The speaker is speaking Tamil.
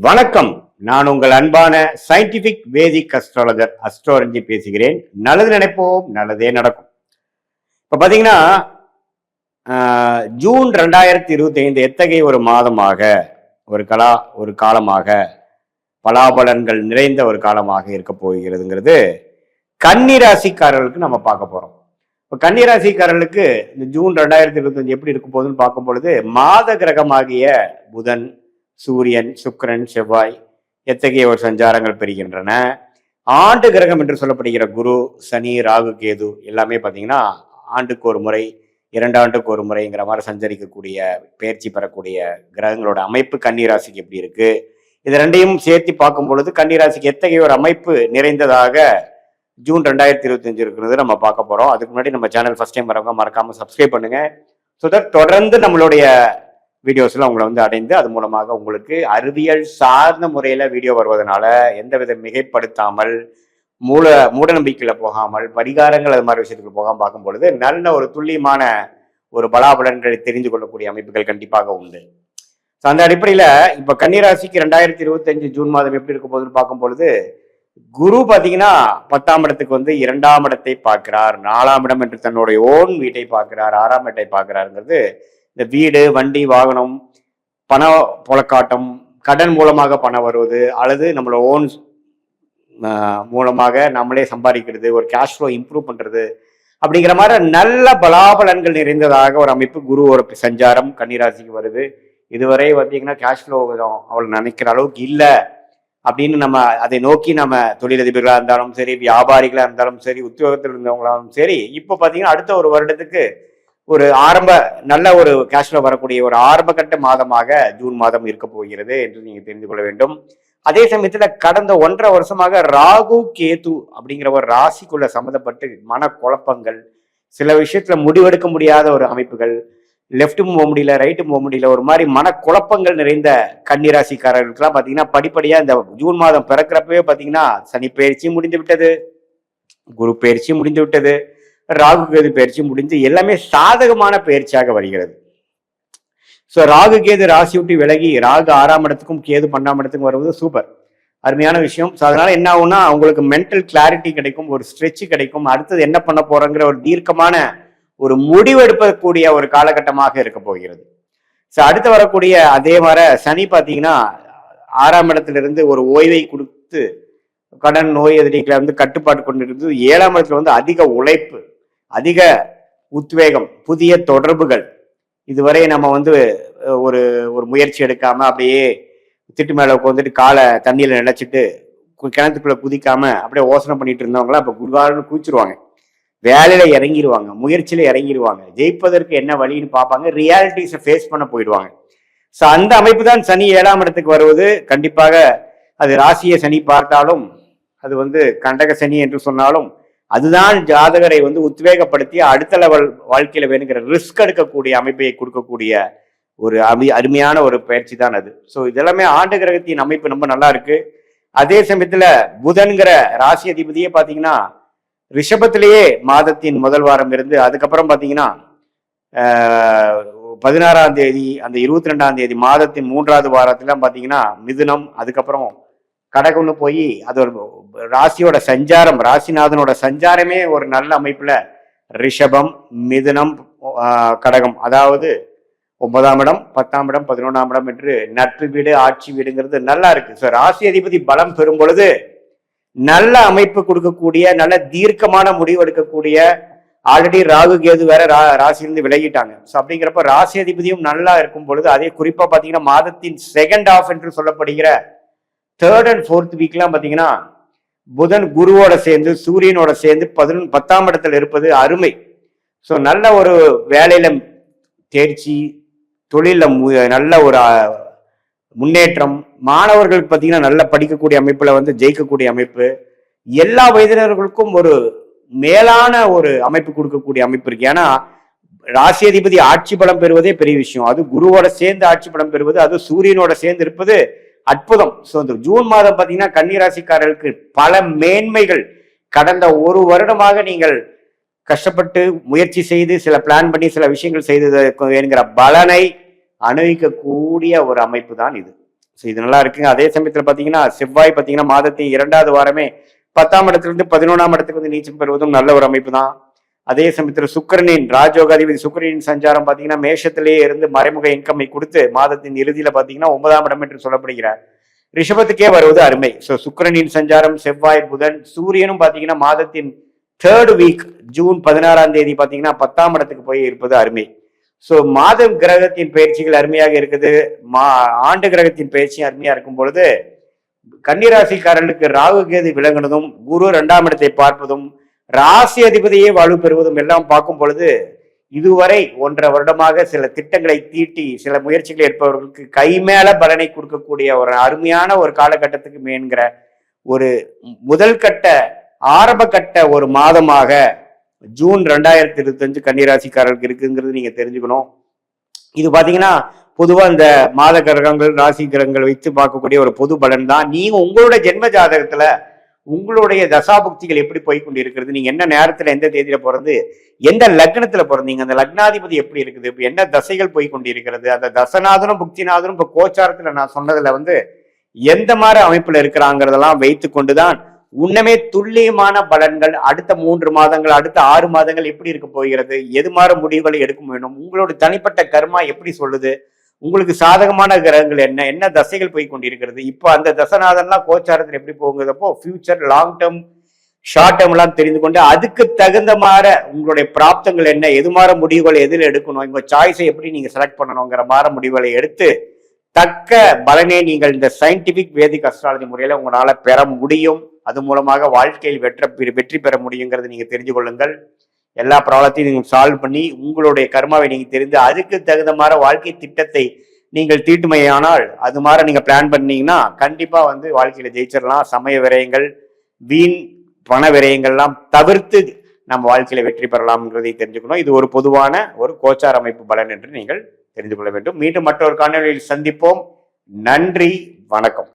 வணக்கம். நான் உங்கள் அன்பான சயின்டிபிக் வேதிக் அஸ்ட்ராலஜர் அஸ்ட்ரோரஞ்சி பேசுகிறேன். நல்லது நினைப்போம், நல்லதே நடக்கும். இப்ப பாத்தீங்கன்னா ஜூன் 2025 எத்தகைய ஒரு மாதமாக ஒரு காலமாக பலாபலன்கள் நிறைந்த ஒரு காலமாக இருக்க போகிறதுங்கிறது கன்னிராசிக்காரர்களுக்கு நம்ம பார்க்க போறோம். இப்போ கன்னிராசிக்காரர்களுக்கு இந்த ஜூன் 2025 எப்படி இருக்க போகுதுன்னு பார்க்கும் பொழுது மாத கிரகமாகிய புதன், சூரியன், சுக்கிரன், செவ்வாய் எத்தகைய ஒரு சஞ்சாரங்கள் பெறுகின்றன. ஆண்டு கிரகம் என்று சொல்லப்படுகிற குரு, சனி, ராகு, கேது எல்லாமே பார்த்தீங்கன்னா ஆண்டுக்கு ஒரு முறை, 2 ஆண்டுக்கு ஒரு முறைங்கிற மாதிரி சஞ்சரிக்கக்கூடிய, பயிற்சி பெறக்கூடிய கிரகங்களோட அமைப்பு கன்னிராசிக்கு எப்படி இருக்கு, இது ரெண்டையும் சேர்த்து பார்க்கும் பொழுது கன்னிராசிக்கு எத்தகைய ஒரு அமைப்பு நிறைந்ததாக ஜூன் 2025 இருக்கிறது நம்ம பார்க்க போறோம். அதுக்கு முன்னாடி நம்ம சேனல் ஃபர்ஸ்ட் டைம் வரவங்க மறக்காம சப்ஸ்கிரைப் பண்ணுங்க. ஸோ தட் தொடர்ந்து நம்மளுடைய வீடியோஸ்லாம் உங்களை அடைந்து அது மூலமாக உங்களுக்கு அறிவியல் சார்ந்த முறையில வீடியோ வருவதனால எந்தவித மிகைப்படுத்தாமல் மூட நம்பிக்கையில போகாமல் பரிகாரங்கள் அது மாதிரி விஷயத்துக்கு போகாமல் பார்க்கும் பொழுது நல்ல ஒரு துல்லியமான ஒரு பலாபலன்களை தெரிந்து கொள்ளக்கூடிய அமைப்புகள் கண்டிப்பாக உண்டு. ஸோ அந்த அடிப்படையில இப்ப கன்னிராசிக்கு 2025 ஜூன் மாதம் எப்படி இருக்க போகுதுன்னு பார்க்கும் பொழுது குரு பாத்தீங்கன்னா 10ஆம் இடத்துக்கு 2ஆம் இடத்தை பார்க்கிறார், 4ஆம் இடம் என்று தன்னுடைய ஓன் வீட்டை பார்க்கிறார், 6ஆம் இடத்தை பார்க்கிறாருங்கிறது இந்த வீடு, வண்டி, வாகனம், பண புழக்காட்டம், கடன் மூலமாக பணம் வருவது அல்லது நம்மளோட ஓன் மூலமாக நம்மளே சம்பாதிக்கிறது, ஒரு கேஷ் ஃப்ளோ இம்ப்ரூவ் பண்றது அப்படிங்கிற மாதிரி நல்ல பலாபலன்கள் நிறைந்ததாக ஒரு அமைப்பு குரு ஒரு சஞ்சாரம் கன்னிராசிக்கு வருது. இதுவரை பார்த்தீங்கன்னா கேஷ் ஃப்ளோ அவள் நினைக்கிற அளவுக்கு இல்லை அப்படின்னு நம்ம அதை நோக்கி நம்ம தொழிலதிபர்களாக இருந்தாலும் சரி, வியாபாரிகளாக இருந்தாலும் சரி, உத்தியோகத்தில் இருந்தவங்களாலும் சரி, இப்போ பார்த்தீங்கன்னா அடுத்த ஒரு வருடத்துக்கு ஒரு நல்ல ஒரு கேஷ்ல வரக்கூடிய ஒரு ஆரம்ப கட்ட மாதமாக ஜூன் மாதம் இருக்க போகிறது என்று நீங்க தெரிந்து கொள்ள வேண்டும். அதே சமயத்துல கடந்த 1.5 வருஷமாக ராகு, கேது அப்படிங்கிற ஒரு ராசிக்குள்ள சம்மந்தப்பட்டு மன குழப்பங்கள், சில விஷயத்துல முடிவெடுக்க முடியாத ஒரு அமைப்புகள், லெப்டும் போக முடியல, ரைட்டும் போக முடியல, ஒரு மாதிரி மன குழப்பங்கள் நிறைந்த கன்னிராசிக்காரர்களுக்கெல்லாம் பாத்தீங்கன்னா படிப்படியா இந்த ஜூன் மாதம் பிறக்கிறப்பவே பாத்தீங்கன்னா சனி பயிற்சி முடிந்து விட்டது, குரு பயிற்சி முடிந்து விட்டது, ராகு கேது பயிற்சி முடிந்து எல்லாமே சாதகமான பயிற்சியாக வருகிறது. ஸோ ராகு கேது ராசி விட்டு விலகி ராகு 6ஆம் இடத்துக்கும் கேது 12ஆம் இடத்துக்கும் வருவது சூப்பர், அருமையான விஷயம். ஸோ அதனால என்ன ஆகும்னா அவங்களுக்கு மென்டல் கிளாரிட்டி கிடைக்கும், ஒரு ஸ்ட்ரெச் கிடைக்கும், அடுத்தது என்ன பண்ண போறோங்கிற ஒரு தீர்க்கமான ஒரு முடிவெடுப்பக்கூடிய ஒரு காலகட்டமாக இருக்க போகிறது. ஸோ அடுத்து வரக்கூடிய அதே மாதிரி சனி பார்த்தீங்கன்னா 6ஆம் இடத்திலிருந்து ஒரு ஓய்வை கொடுத்து கடன் நோய் எதிரிகளை கட்டுப்பாடு கொண்டிருந்து 7ஆம் இடத்துல அதிக உழைப்பு, அதிக உத்வேகம், புதிய தொடர்புகள், இதுவரை நம்ம ஒரு ஒரு முயற்சி எடுக்காம அப்படியே திட்டு மேல காலை தண்ணியில நினைச்சிட்டு கிணத்துக்குள்ள குதிக்காம அப்படியே யோசனை பண்ணிட்டு இருந்தவங்களாம் இப்ப குருவாரன்னு கூச்சிருவாங்க, வேலையில இறங்கிடுவாங்க, முயற்சியில இறங்கிடுவாங்க, ஜெயிப்பதற்கு என்ன வழின்னு பார்ப்பாங்க, ரியாலிட்டிஸை ஃபேஸ் பண்ண போயிடுவாங்க. ஸோ அந்த அமைப்பு தான் சனி 7ஆம் இடத்துக்கு வருவது. கண்டிப்பாக அது ராசியை சனி பார்த்தாலும் அது கண்டக சனி என்று சொன்னாலும் அதுதான் ஜாதகரை உத்வேகப்படுத்தி அடுத்த லெவல் வாழ்க்கையில வேணுங்கிற ரிஸ்க் எடுக்கக்கூடிய அமைப்பை கொடுக்கக்கூடிய ஒரு அருமையான ஒரு பயிற்சி தான் அது. ஸோ இதெல்லாமே ஆண்டு கிரகத்தின் அமைப்பு ரொம்ப நல்லா இருக்கு. அதே சமயத்துல புதன்கிற ராசி அதிபதியே பாத்தீங்கன்னா ரிஷபத்திலேயே மாதத்தின் முதல் வாரம் இருந்து அதுக்கப்புறம் பாத்தீங்கன்னா 16ஆம் தேதி, அந்த 22ஆம் தேதி மாதத்தின் 3வது வாரத்துல பாத்தீங்கன்னா மிதுனம், அதுக்கப்புறம் கடகம்னு போய் அது ஒரு ராசியோட சஞ்சாரம், ராசிநாதனோட சஞ்சாரமே ஒரு நல்ல அமைப்புல ரிஷபம், மிதுனம், கடகம், அதாவது 9ஆம் இடம், 10ஆம் இடம், 11ஆம் இடம் என்று நட்பு வீடு, ஆட்சி வீடுங்கிறது நல்லா இருக்கு. ஸோ ராசி அதிபதி பலம் பெறும் பொழுது நல்ல அமைப்பு கொடுக்கக்கூடிய, நல்ல தீர்க்கமான முடிவு எடுக்கக்கூடிய, ஆல்ரெடி ராகு கேது வேற ராசியிலிருந்து விலகிட்டாங்க. ஸோ அப்படிங்கிறப்ப ராசி அதிபதியும் நல்லா இருக்கும் பொழுது, அதே குறிப்பா பாத்தீங்கன்னா மாதத்தின் செகண்ட் ஹாஃப் என்று சொல்லப்படுகிற 3rd and 4th வீக்லாம் பாத்தீங்கன்னா புதன் குருவோட சேர்ந்து சூரியனோட சேர்ந்து 10ஆம் இடத்துல இருப்பது அருமை. ஸோ நல்ல ஒரு வேலையில தேர்ச்சி, தொழில நல்ல ஒரு முன்னேற்றம், மாணவர்களுக்கு பார்த்தீங்கன்னா நல்லா படிக்கக்கூடிய அமைப்புல ஜெயிக்கக்கூடிய அமைப்பு, எல்லா வயதினர்களுக்கும் ஒரு மேலான ஒரு அமைப்பு கொடுக்கக்கூடிய அமைப்பு இருக்கு. ஏன்னா ராசி அதிபதி ஆட்சி பலம் பெறுவதே பெரிய விஷயம், அது குருவோட சேர்ந்து ஆட்சி பலம் பெறுவது, அது சூரியனோட சேர்ந்து இருப்பது அற்புதம். ஸோ இந்த ஜூன் மாதம் பார்த்தீங்கன்னா கன்னிராசிக்காரர்களுக்கு பல மேன்மைகள், கடந்த ஒரு வருடமாக நீங்கள் கஷ்டப்பட்டு முயற்சி செய்து சில பிளான் பண்ணி சில விஷயங்கள் செய்தது என்கிற பலனை அனுபவிக்கக்கூடிய ஒரு அமைப்பு தான் இது. ஸோ இது நல்லா இருக்குங்க. அதே சமயத்தில் பார்த்தீங்கன்னா செவ்வாய் பார்த்தீங்கன்னா மாதத்தின் 2வது வாரமே 10ஆம் இடத்திலிருந்து 11ஆம் இடத்துக்கு வந்து நீச்சம் பெறுவதும் நல்ல ஒரு அமைப்பு தான். அதே சமயத்தில் சுக்கிரனின் ராஜயோகாதிபதி சுக்கிரனின் சஞ்சாரம் பார்த்தீங்கன்னா மேஷத்திலேயே இருந்து மறைமுக இன்கம்மை கொடுத்து மாதத்தின் இறுதியில பார்த்தீங்கன்னா 9ஆம் இடம் என்று சொல்லப்படுகிறார் ரிஷபத்துக்கே வருவது அருமை. ஸோ சுக்கிரனின் சஞ்சாரம், செவ்வாய், புதன், சூரியனும் பார்த்தீங்கன்னா மாதத்தின் 3rd வீக் ஜூன் 16ஆம் தேதி பார்த்தீங்கன்னா 10ஆம் இடத்துக்கு போய் இருப்பது அருமை. ஸோ மாதம் கிரகத்தின் பயிற்சிகள் அருமையாக இருக்குது. ஆண்டு கிரகத்தின் பயிற்சியும் அருமையா இருக்கும் பொழுது கன்னிராசிக்காரர்களுக்கு ராகு கேது விலகுனதும், குரு 2ஆம் இடத்தை பார்ப்பதும், ராசி அதிபதியே வலு பெறுவதும் எல்லாம் பார்க்கும் பொழுது இதுவரை 1.5 வருடமாக சில திட்டங்களை தீட்டி சில முயற்சிகளை எடுப்பவர்களுக்கு கை மேல பலனை கொடுக்கக்கூடிய ஒரு அருமையான ஒரு காலகட்டத்துக்கு மேன்கிற ஒரு முதல் கட்ட ஆரம்ப கட்ட ஒரு மாதமாக ஜூன் 2025 கன்னிராசிக்காரர்களுக்கு இருக்குங்கிறது நீங்க தெரிஞ்சுக்கணும். இது பாத்தீங்கன்னா பொதுவா இந்த மாத கிரகங்கள் ராசி கிரகங்கள் வைத்து பார்க்கக்கூடிய ஒரு பொது பலன் தான். நீங்க உங்களோட ஜென்ம ஜாதகத்துல உங்களுடைய தசாபுக்திகள் எப்படி போய்கொண்டு இருக்கிறது, நீங்க என்ன நேரத்துல எந்த தேதியில பிறந்து எந்த லக்னத்துல பிறந்தீங்க, அந்த லக்னாதிபதி எப்படி இருக்குது, இப்ப என்ன தசைகள் போய்கொண்டு இருக்கிறது, அந்த தசநாதனும் புக்திநாதனும் இப்ப கோச்சாரத்துல நான் சொன்னதுல வந்து எந்த மாதிரி அமைப்புல இருக்கிறாங்கிறதெல்லாம் வைத்து கொண்டுதான் உன்னமே துல்லியமான பலன்கள் அடுத்த 3 மாதங்கள் அடுத்த 6 மாதங்கள் எப்படி இருக்க போகிறது, எது மாதிரி முடிவுகளை எடுக்க வேணும், உங்களோட தனிப்பட்ட கர்மா எப்படி சொல்லுது, உங்களுக்கு சாதகமான கிரகங்கள் என்ன என்ன தசைகள் போய் கொண்டிருக்கிறது, இப்போ அந்த தசநாதன்லாம் கோச்சாரத்தில் எப்படி போகுங்கிறப்போ future long term short term எல்லாம் தெரிந்து கொண்டு அதுக்கு தகுந்த மாதிரி உங்களுடைய பிராப்தங்கள் என்ன, எது மாதிரி முடிவுகளை எதில் எடுக்கணும், உங்க சாய்ஸை எப்படி நீங்க செலக்ட் பண்ணணுங்கிற மாதிரி முடிவுகளை எடுத்து தக்க பலனை நீங்கள் இந்த சயின்டிபிக் வேதிக் அஸ்ட்ராலஜி முறையில உங்களால பெற முடியும். அது மூலமாக வாழ்க்கையில் வெற்றி பெற முடியுங்கிறது நீங்க தெரிஞ்சு கொள்ளுங்கள். எல்லா ப்ராப்ளத்தையும் நீங்க சால்வ் பண்ணி உங்களுடைய கர்மாவை நீங்க தெரிந்து அதுக்கு தகுந்த மாதிரி வாழ்க்கை திட்டத்தை நீங்கள் தீட்டுமையானால் அது மாதிரி நீங்க பிளான் பண்ணீங்கன்னா கண்டிப்பா வந்து வாழ்க்கையில ஜெயிச்சிடலாம். சமய விரயங்கள், வீண் பண விரயங்கள்லாம் தவிர்த்து நம்ம வாழ்க்கையில வெற்றி பெறலாம்ங்கிறதை தெரிஞ்சுக்கணும். இது ஒரு பொதுவான ஒரு கோச்சார அமைப்பு பலன் என்று நீங்கள் தெரிந்து கொள்ள வேண்டும். மீண்டும் மற்றொரு காணொலியில் சந்திப்போம். நன்றி, வணக்கம்.